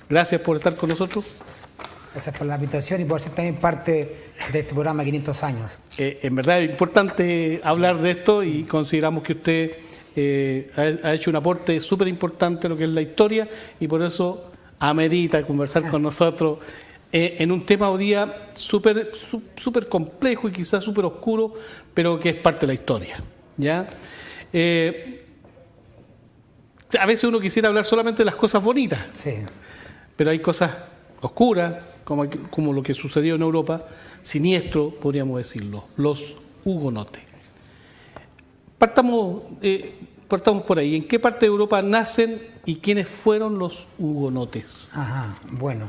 Gracias por estar con nosotros. Gracias por la invitación y por ser también parte de este programa 500 años. En verdad es importante hablar de esto y consideramos que usted ha hecho un aporte súper importante en lo que es la historia y por eso amerita conversar con nosotros en un tema hoy día súper complejo y quizás súper oscuro, pero que es parte de la historia, ¿ya? A veces uno quisiera hablar solamente de las cosas bonitas, Sí. pero hay cosas oscuras, como lo que sucedió en Europa, siniestro, podríamos decirlo, los hugonotes. Partamos por ahí. ¿En qué parte de Europa nacen y quiénes fueron los hugonotes? Ajá, bueno.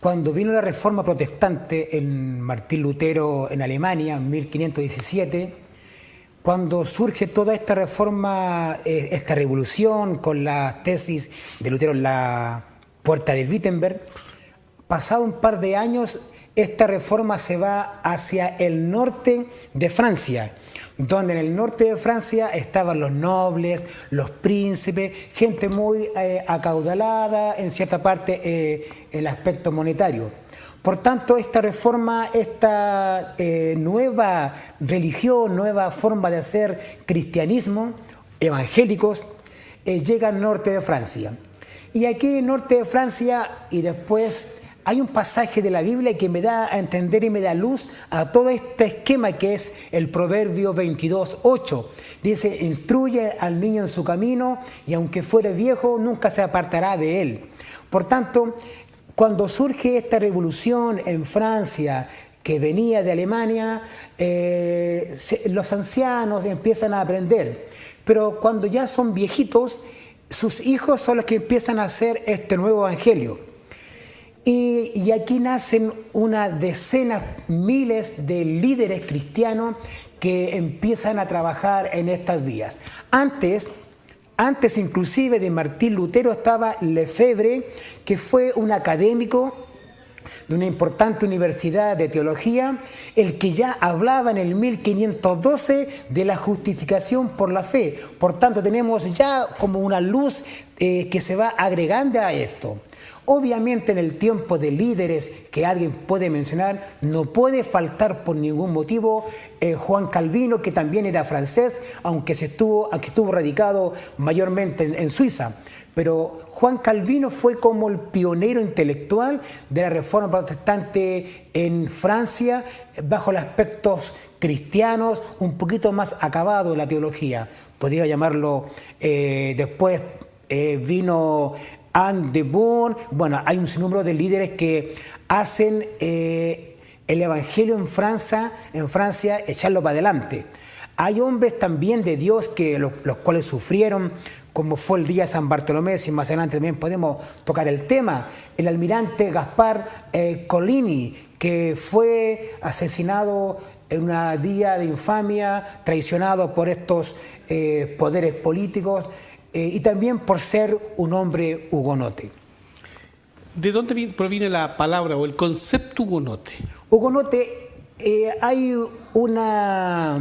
Cuando vino la Reforma Protestante en Martín Lutero en Alemania, en 1517, cuando surge toda esta reforma, esta revolución con la tesis de Lutero en la Puerta de Wittenberg, pasado un par de años, esta reforma se va hacia el norte de Francia, donde en el norte de Francia estaban los nobles, los príncipes, gente muy acaudalada, en cierta parte el aspecto monetario. Por tanto, esta reforma, esta nueva religión, nueva forma de hacer cristianismo, evangélicos, llega al norte de Francia. Y aquí en el norte de Francia, y después hay un pasaje de la Biblia que me da a entender y me da luz a todo este esquema que es el Proverbio 22:8. Dice, instruye al niño en su camino y aunque fuere viejo, nunca se apartará de él. Por tanto, cuando surge esta revolución en Francia, que venía de Alemania, los ancianos empiezan a aprender. Pero cuando ya son viejitos, sus hijos son los que empiezan a hacer este nuevo evangelio. Y aquí nacen una decena, miles de líderes cristianos que empiezan a trabajar en estas vías. Antes inclusive de Martín Lutero estaba Lefebvre, que fue un académico de una importante universidad de teología, el que ya hablaba en el 1512 de la justificación por la fe. Por tanto, tenemos ya como una luz que se va agregando a esto. Obviamente en el tiempo de líderes que alguien puede mencionar, no puede faltar por ningún motivo Juan Calvino, que también era francés, aunque estuvo radicado mayormente en Suiza. Pero Juan Calvino fue como el pionero intelectual de la Reforma Protestante en Francia, bajo los aspectos cristianos, un poquito más acabado de la teología. Podría llamarlo, después vino Anne de Boon. Bueno, hay un sinnúmero de líderes que hacen el evangelio en Francia echarlo para adelante. Hay hombres también de Dios los cuales sufrieron, como fue el día de San Bartolomé, si más adelante también podemos tocar el tema. El almirante Gaspar Coligny, que fue asesinado en un día de infamia, traicionado por estos poderes políticos, y también por ser un hombre hugonote. ¿De dónde proviene la palabra o el concepto hugonote? Hugonote, hay unas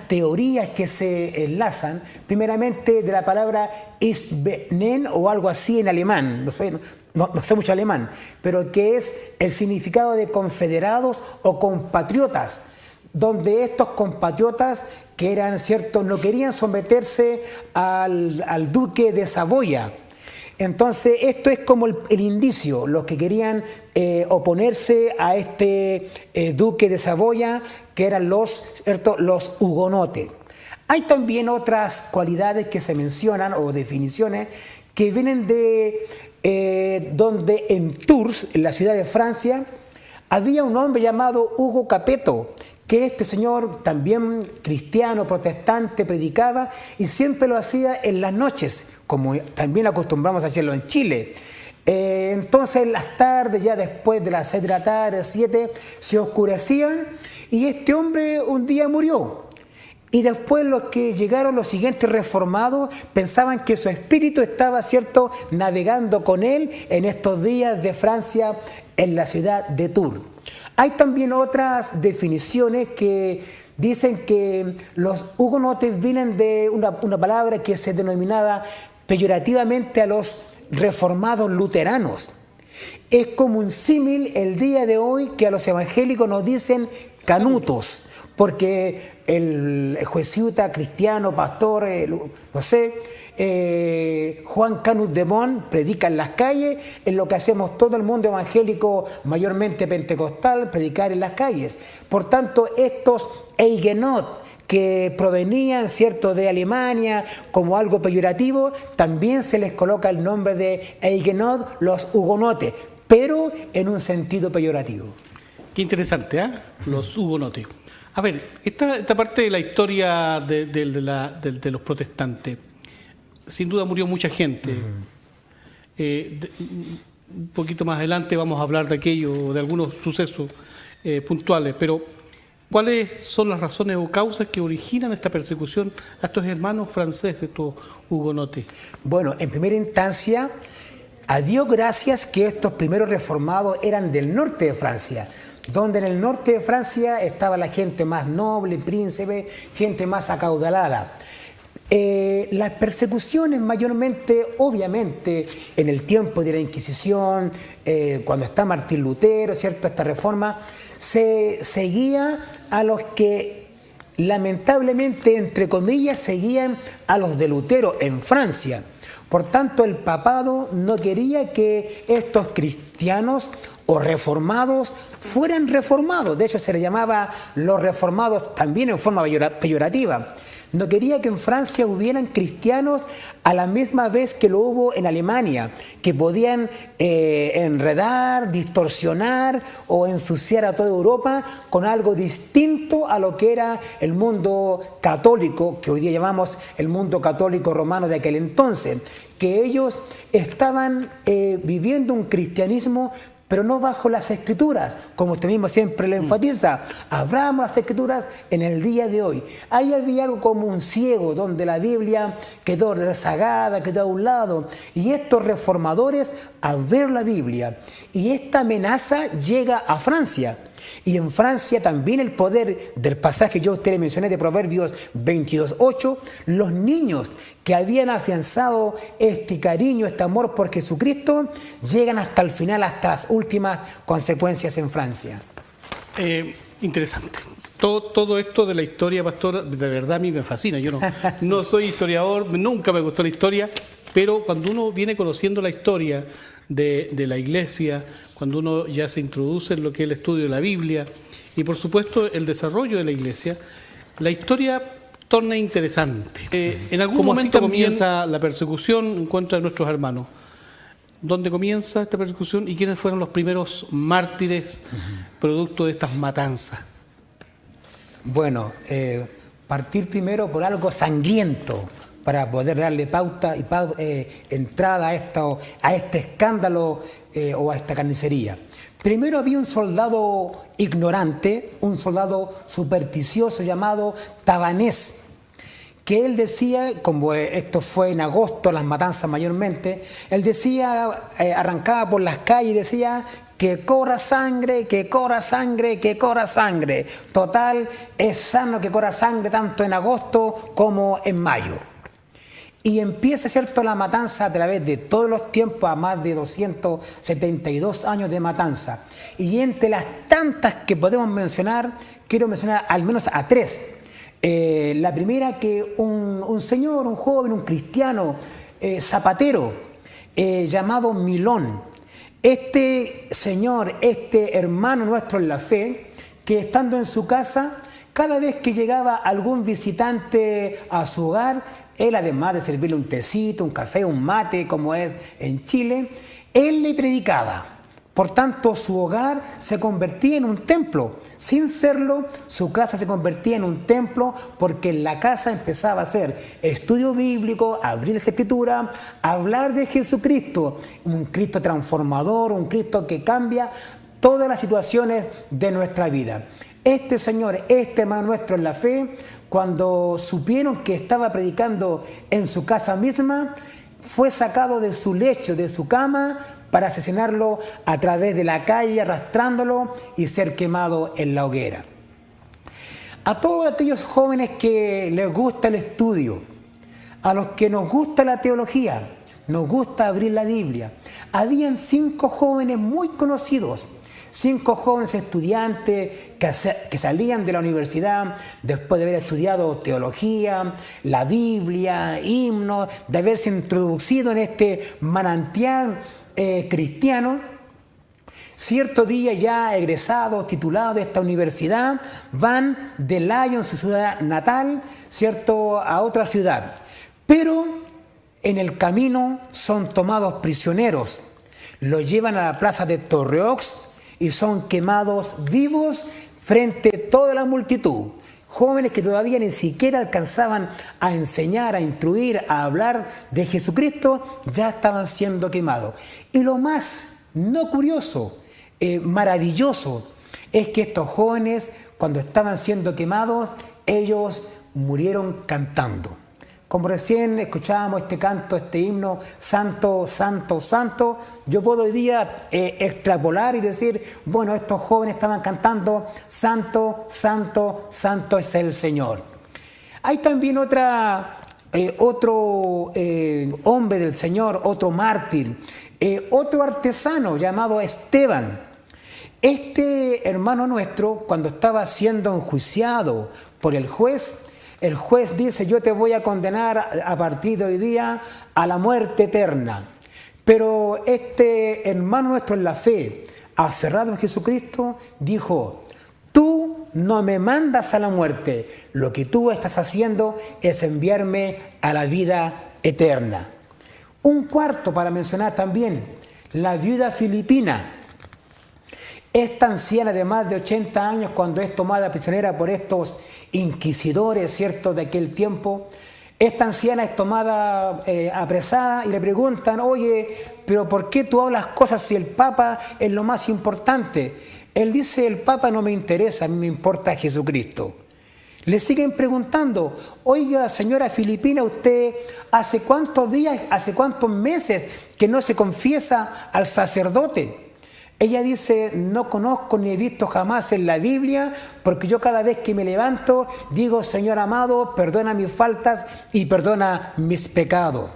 teorías que se enlazan, primeramente de la palabra Isbenen o algo así en alemán, no sé mucho alemán, pero que es el significado de confederados o compatriotas, donde estos compatriotas que eran ciertos no querían someterse al duque de Saboya. Entonces esto es como el indicio, los que querían oponerse a este duque de Saboya, que eran los hugonotes. Hay también otras cualidades que se mencionan o definiciones que vienen de donde en Tours, en la ciudad de Francia, había un hombre llamado Hugo Capeto, que este señor, también cristiano, protestante, predicaba y siempre lo hacía en las noches, como también acostumbramos a hacerlo en Chile. Entonces, en las tardes, ya después de las 6 de la tarde, 7, se oscurecían y este hombre un día murió. Y después los que llegaron, los siguientes reformados, pensaban que su espíritu estaba, ¿cierto?, navegando con él en estos días de Francia, en la ciudad de Tours. Hay también otras definiciones que dicen que los hugonotes vienen de una palabra que se denominaba peyorativamente a los reformados luteranos. Es como un símil el día de hoy que a los evangélicos nos dicen canutos, porque el jesuita, cristiano, pastor, no sé, Juan Canut de Mon predica en las calles, en lo que hacemos todo el mundo evangélico, mayormente pentecostal, predicar en las calles. Por tanto, estos Eigenot, que provenían, ¿cierto?, de Alemania como algo peyorativo, también se les coloca el nombre de Eigenot, los hugonotes, pero en un sentido peyorativo. Qué interesante, ¿eh? Los hugonotes. A ver, esta parte de la historia de los protestantes, sin duda murió mucha gente. Un poquito más adelante vamos a hablar de aquello, de algunos sucesos puntuales, pero ¿cuáles son las razones o causas que originan esta persecución a estos hermanos franceses, estos hugonotes? Bueno, en primera instancia, a Dios gracias que estos primeros reformados eran del norte de Francia, donde en el norte de Francia estaba la gente más noble, príncipe, gente más acaudalada. Las persecuciones mayormente, obviamente, en el tiempo de la Inquisición, cuando está Martín Lutero, ¿cierto?, esta reforma, se seguía a los que lamentablemente, entre comillas, seguían a los de Lutero en Francia. Por tanto, el papado no quería que estos cristianos o reformados fueran reformados. De hecho, se les llamaba los reformados también en forma peyorativa. No quería que en Francia hubieran cristianos a la misma vez que lo hubo en Alemania, que podían enredar, distorsionar o ensuciar a toda Europa con algo distinto a lo que era el mundo católico, que hoy día llamamos el mundo católico romano de aquel entonces, que ellos estaban viviendo un cristianismo pero no bajo las Escrituras, como usted mismo siempre le enfatiza. Abramos las Escrituras en el día de hoy. Ahí había algo como un ciego, donde la Biblia quedó rezagada, quedó a un lado. Y estos reformadores, al ver la Biblia, y esta amenaza llega a Francia. Y en Francia también el poder del pasaje que yo a usted le mencioné de Proverbios 22:8, los niños que habían afianzado este cariño, este amor por Jesucristo, llegan hasta el final, hasta las últimas consecuencias en Francia. Interesante. Todo esto de la historia, pastor, de verdad a mí me fascina. Yo no soy historiador, nunca me gustó la historia, pero cuando uno viene conociendo la historia de la iglesia, cuando uno ya se introduce en lo que es el estudio de la Biblia y por supuesto el desarrollo de la iglesia, la historia torna interesante. En algún momento comienza la persecución en contra de nuestros hermanos. ¿Dónde comienza esta persecución y quiénes fueron los primeros mártires producto de estas matanzas? Bueno, partir primero por algo sangriento, para poder darle pauta y entrada a este escándalo o a esta carnicería. Primero había un soldado ignorante, un soldado supersticioso llamado Tabanés, que él decía, como esto fue en agosto, las matanzas mayormente, él decía, arrancaba por las calles y decía que corra sangre, que corra sangre, que corra sangre. Total, es sano que corra sangre tanto en agosto como en mayo. Y empieza, ¿cierto?, la matanza a través de todos los tiempos, a más de 272 años de matanza. Y entre las tantas que podemos mencionar, quiero mencionar al menos a tres. La primera, que un señor, un joven, un cristiano, zapatero, llamado Milón. Este señor, este hermano nuestro en la fe, que estando en su casa, cada vez que llegaba algún visitante a su hogar, él, además de servirle un tecito, un café, un mate, como es en Chile, él le predicaba. Por tanto, su hogar se convertía en un templo. Sin serlo, su casa se convertía en un templo, porque en la casa empezaba a hacer estudio bíblico, abrir la Escritura, hablar de Jesucristo, un Cristo transformador, un Cristo que cambia todas las situaciones de nuestra vida. Este señor, este hermano nuestro en la fe, cuando supieron que estaba predicando en su casa misma, fue sacado de su lecho, de su cama, para asesinarlo a través de la calle, arrastrándolo y ser quemado en la hoguera. A todos aquellos jóvenes que les gusta el estudio, a los que nos gusta la teología, nos gusta abrir la Biblia. Habían 5 jóvenes muy conocidos, 5 jóvenes estudiantes que salían de la universidad después de haber estudiado teología, la Biblia, himnos, de haberse introducido en este manantial cristiano. Cierto día, ya egresados, titulados de esta universidad, van de Lyon, su ciudad natal, ¿cierto?, a otra ciudad. Pero en el camino son tomados prisioneros, los llevan a la plaza de Torreaux y son quemados vivos frente a toda la multitud. Jóvenes que todavía ni siquiera alcanzaban a enseñar, a instruir, a hablar de Jesucristo, ya estaban siendo quemados. Y lo más no curioso, maravilloso, es que estos jóvenes, cuando estaban siendo quemados, ellos murieron cantando. Como recién escuchábamos este canto, este himno, Santo, Santo, Santo, yo puedo hoy día extrapolar y decir, bueno, estos jóvenes estaban cantando, Santo, Santo, Santo es el Señor. Hay también otro hombre del Señor, otro mártir, otro artesano llamado Esteban. Este hermano nuestro, cuando estaba siendo enjuiciado por el juez dice, yo te voy a condenar a partir de hoy día a la muerte eterna. Pero este hermano nuestro en la fe, aferrado en Jesucristo, dijo, tú no me mandas a la muerte, lo que tú estás haciendo es enviarme a la vida eterna. Un cuarto para mencionar también, la viuda filipina. Esta anciana de más de 80 años, cuando es tomada prisionera por estos inquisidores, ¿cierto?, de aquel tiempo, esta anciana es tomada apresada y le preguntan, oye, pero ¿por qué tú hablas cosas si el Papa es lo más importante? Él dice, el Papa no me interesa, a mí me importa Jesucristo. Le siguen preguntando, oiga, señora filipina, ¿usted hace cuántos días, hace cuántos meses que no se confiesa al sacerdote? Ella dice, no conozco ni he visto jamás en la Biblia, porque yo cada vez que me levanto digo, Señor amado, perdona mis faltas y perdona mis pecados.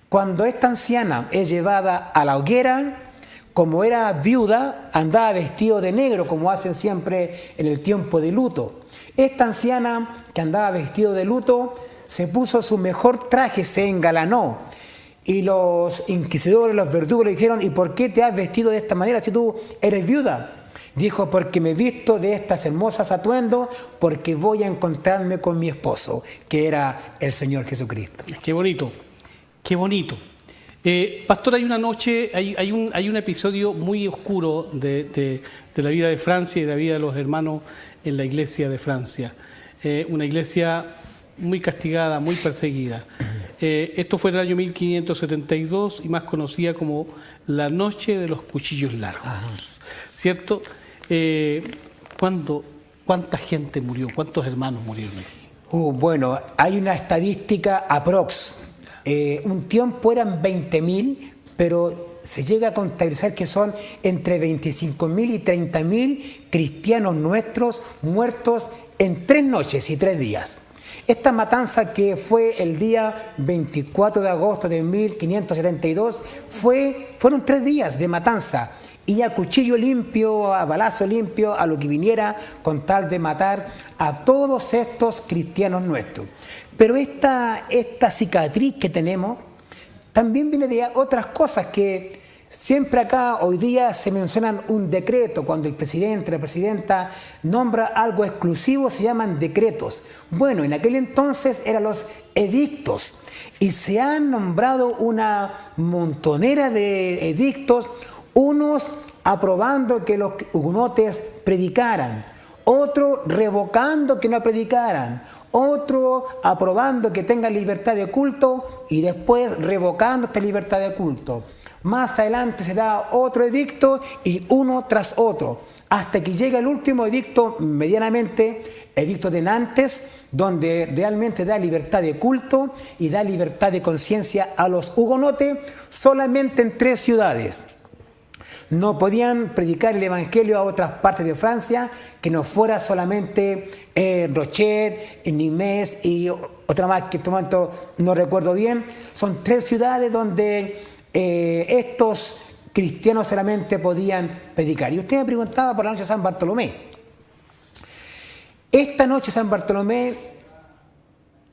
Cuando esta anciana es llevada a la hoguera, como era viuda, andaba vestido de negro, como hacen siempre en el tiempo de luto. Esta anciana que andaba vestido de luto, se puso su mejor traje, se engalanó. Y los inquisidores, los verdugos le dijeron, ¿y por qué te has vestido de esta manera si tú eres viuda? Dijo, porque me he visto de estas hermosas atuendos, porque voy a encontrarme con mi esposo, que era el Señor Jesucristo. Qué bonito, qué bonito. Pastor, hay una noche, hay un episodio muy oscuro de la vida de Francia y de la vida de los hermanos en la iglesia de Francia. Una iglesia muy castigada, muy perseguida. Esto fue en el año 1572 y más conocida como la Noche de los Cuchillos Largos, ¿cierto? ¿Cuánta gente murió? ¿Cuántos hermanos murieron aquí? Bueno, hay una estadística aprox. Un tiempo eran 20.000, pero se llega a contabilizar que son entre 25.000 y 30.000 cristianos nuestros muertos en 3 noches y 3 días. Esta matanza, que fue el día 24 de agosto de 1572, fueron 3 días de matanza y a cuchillo limpio, a balazo limpio, a lo que viniera, con tal de matar a todos estos cristianos nuestros. Pero esta cicatriz que tenemos también viene de otras cosas que siempre acá hoy día se mencionan. Un decreto, cuando el presidente, la presidenta nombra algo exclusivo, se llaman decretos. Bueno, en aquel entonces eran los edictos y se han nombrado una montonera de edictos, unos aprobando que los hugonotes predicaran, otro revocando que no predicaran, otro aprobando que tengan libertad de culto y después revocando esta libertad de culto. Más adelante se da otro edicto y uno tras otro, hasta que llega el último edicto, medianamente, edicto de Nantes, donde realmente da libertad de culto y da libertad de conciencia a los hugonotes solamente en 3 ciudades. No podían predicar el evangelio a otras partes de Francia que no fuera solamente Rochet, Nimes y otra más que en este momento no recuerdo bien. Son 3 ciudades donde estos cristianos solamente podían predicar. Y usted me preguntaba por la noche de San Bartolomé. Esta noche de San Bartolomé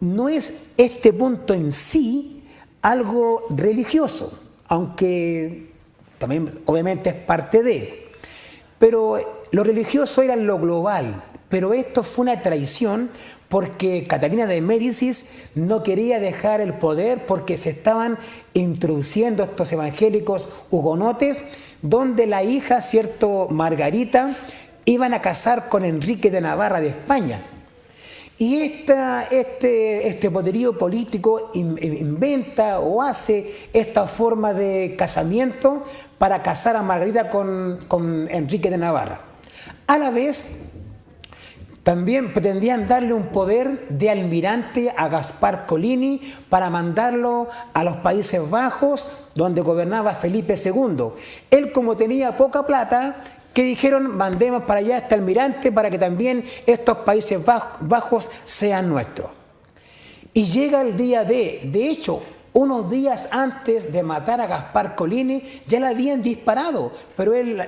no es este punto en sí algo religioso, aunque también obviamente es parte de. Pero lo religioso era lo global, pero esto fue una traición porque Catalina de Médicis no quería dejar el poder porque se estaban introduciendo estos evangélicos hugonotes, donde la hija, cierto, Margarita, iban a casar con Enrique de Navarra de España. Y este poderío político inventa o hace esta forma de casamiento para casar a Margarita con Enrique de Navarra. A la vez, también pretendían darle un poder de almirante a Gaspar Colini para mandarlo a los Países Bajos, donde gobernaba Felipe II. Él, como tenía poca plata, que dijeron, mandemos para allá este almirante para que también estos Países Bajos sean nuestros. Y llega el día de hecho, unos días antes de matar a Gaspar Colini, ya le habían disparado, pero él,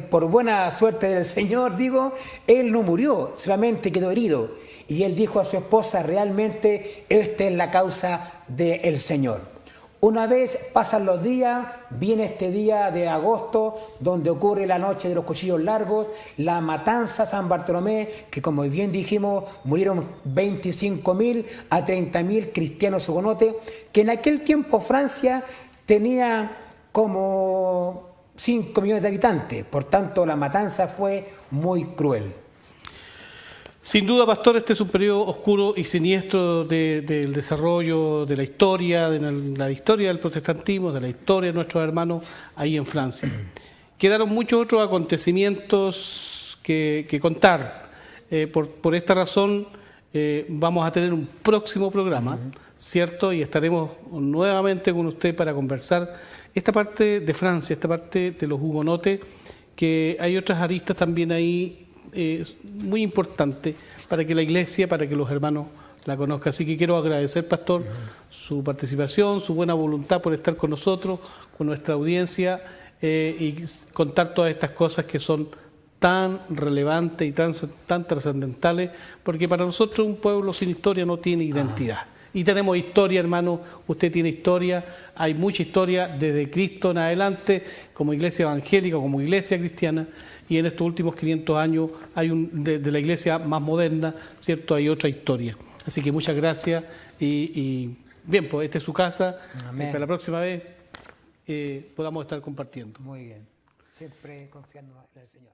por buena suerte del Señor, digo, él no murió, solamente quedó herido. Y él dijo a su esposa, realmente esta es la causa del Señor. Una vez pasan los días, viene este día de agosto, donde ocurre la noche de los cuchillos largos, la matanza San Bartolomé, que como bien dijimos, murieron 25.000 a 30.000 cristianos hugonotes, que en aquel tiempo Francia tenía como 5 millones de habitantes, por tanto la matanza fue muy cruel. Sin duda, pastor, este es un periodo oscuro y siniestro del desarrollo de la historia del protestantismo, de la historia de nuestros hermanos ahí en Francia. Quedaron muchos otros acontecimientos que contar. Por esta razón vamos a tener un próximo programa, ¿cierto? Y estaremos nuevamente con usted para conversar esta parte de Francia, esta parte de los hugonotes, que hay otras aristas también ahí muy importante para que la iglesia, para que los hermanos la conozcan. Así que quiero agradecer, pastor, su participación, su buena voluntad por estar con nosotros, con nuestra audiencia y contar todas estas cosas que son tan relevantes y tan trascendentales, porque para nosotros un pueblo sin historia no tiene identidad. Y tenemos historia, hermano, usted tiene historia, hay mucha historia desde Cristo en adelante, como iglesia evangélica, como iglesia cristiana, y en estos últimos 500 años hay de la iglesia más moderna, ¿cierto? Hay otra historia. Así que muchas gracias y bien, pues esta es su casa. Amén. Para la próxima vez podamos estar compartiendo. Muy bien, siempre confiando en el Señor.